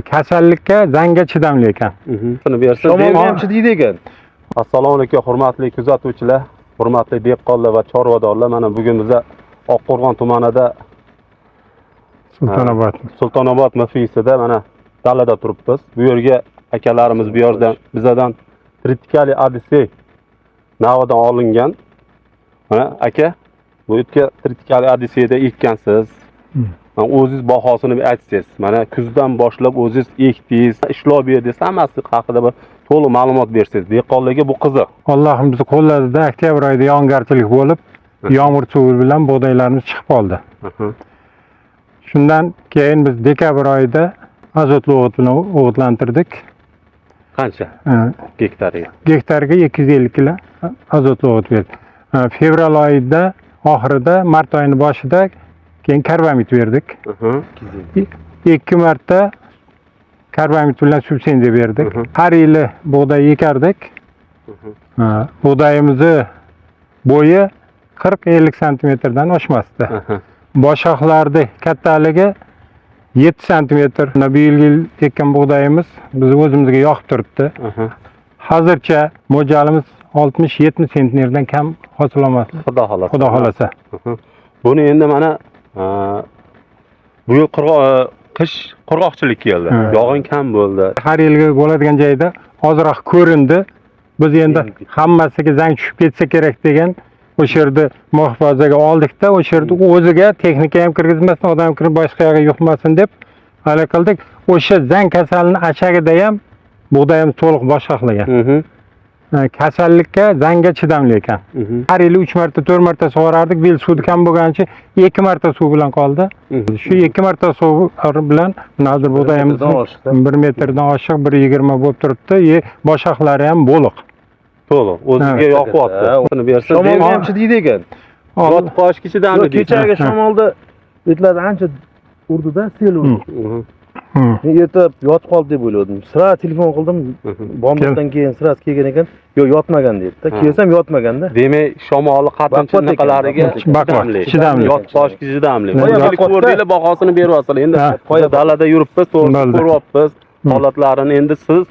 Kasallikka, zangga chidamli ekan. Shuni bersa, Shamol ham chidaydi ekan. Assalomu alaykum, hurmatli kuzatuvchilar, hurmatli dehqonlar va chorvadorlar. Mana bugun biz Oqqo'rg'on tumanida Sultonobod muftiysida mana dalada turibmiz. Bu yerga akalarimiz bu yerdan bizadan tritikali adisi navadan olingan. Mana aka, bu yerga tritikali adisida ekkansiz. O'zingiz bahosini bir aytsangiz. Mana kuzdan boshlab o'zingiz ekdingiz, ishlov berdingiz, hammasi haqida bir to'liq ma'lumot bersangiz. Dehqonlarga bu qiziq. Allohim bizni qo'llarida oktyabr oyida yog'ingarchilik bo'lib, yomg'ir suvi bilan bug'doylarimiz chiqib qoldi. Shundan keyin biz dekabr oyida azotli o'g'it bilan o'g'itlantirdik. Qancha? Gektariga? Gektarga 250 kilo azotli o'g'it berdik. Fevral oyida oxirida, mart oyining boshida keyin karbamid berdik. 2 marta karbamid bilan subsidiya berdik. Har yili bug'doy ekardik. Bug'doyimizni bo'yi 40-50 santimetrdan oshmasdi. Boshoqlarning kattaligi 7 santimetr. Bu yil ekkan bug'doyimiz biz o'zimizga yoqib turibdi. Hozircha mo'ljalimiz 60-70 sentnerdan kam hosil olmasdi. Xudo xolasa. Buni endi mana bu yil qish qurg'oqchilik keldi. Yog'in kam bo'ldi. Har yilgi bo'ladigan joyda ozroq ko'rindi. Biz endi hammasiga zang tushib ketsa kerak degan o'sha yerda muhofazaga oldikda, o'sha yerda o'ziga texnika ham kirgizmasin, odam kirib boshqa yoqqa yuqmasin deb hali qildik. O'sha zang kasalini achagida ham bug'doyimiz to'liq boshqalagan. Kasallikka, zangga chidamli ekan. Har yili 3 marta, 4 marta sug'orardik. Bu yil suv kam bo'lganicha 2 marta suv bilan qoldi. Shu 2 marta suv bilan hozir bug'doyimiz 1 metrdan oshiq 1.20 bo'lib turibdi. Boshoqlari ham bo'liq. To'liq, o'ziga yoqyapti. Buni bersa, Shamol ham chidaydi ekan. Yotib qolishga chidamli. Kechagi shamolda o'tlar ancha urdida, sel urdi. Men erta yotib qoldi deb o'yladim. Sira telefon qildim. Bombadan keyin sira kelgan ekan. Yo'q, yotmagan dedi-da. Kelsam yotmaganda. Demak, shamolni qattiq chidamlariga chidamli. Yotib qolishga chidamli. Qo'yib ko'rdinglar, bahosini beryapsizlar. Endi dalada yuribmiz, to'g'ri ko'ryapmiz. Holatlarini endi siz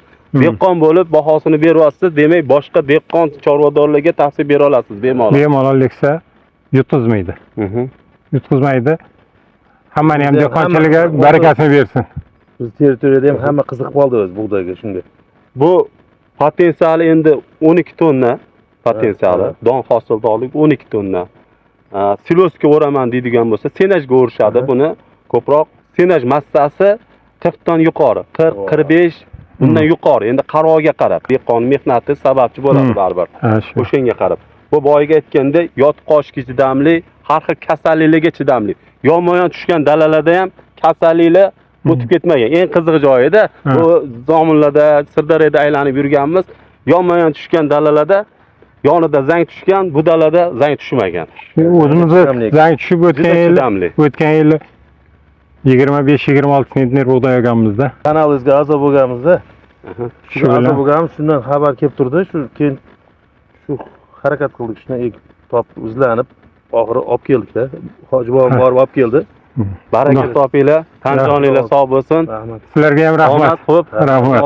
dehqon bo'lib bahosini beryapsiz. Demak, boshqa dehqon chorvadorlarga tavsiya bera olasiz bemalol. Bemalol leksa yutqizmaydi. Yutqizmaydi. Hammani ham dehqonchilikka barakasini bersin. Biz territoriyada ham hamma qiziqib qoldi o'z bug'doyga shunga. Bu potensiali endi 12 tonna potensiali, don hosildorlik 12 tonna. Silosga o'raman deydigan bo'lsa, senajga o'rishadi. Buni ko'proq senaj massasi 40 ton yuqori, 40-45 bundan yuqori. Endi qarorga qarab, dehqon mehnati sababchi bo'ladi baribir. O'shanga qarab. Bu boyiga aytganda yotib qolishga chidamli, har xil kasalliklarga chidamli. Yonma-yon tushgan dalalarda ham kasalliklar o'tib ketmagan. Eng qiziq joyida bu zominlarda, Sirdaryoda aylanib yurganmiz. Yonma-yon tushgan dalalarda yonida zang tushgan, bu dalada zang tushmagan. O'zimizga zang tushib o'tgan yil 25-26 sentner bug'doy olganmizda. Kanalingizga a'zo bo'lganmizda. Shu a'zo bo'lganmiz, shundan xabar kelib turdi. Shu keyin shu harakat qildik, shuni topib izlanib oxiri olib keldik-da. Hoji bobo borib olib keldi. Baraka topinglar, tan joninglar sog' bo'lsin. Sizlarga ham rahmat. Rahmat.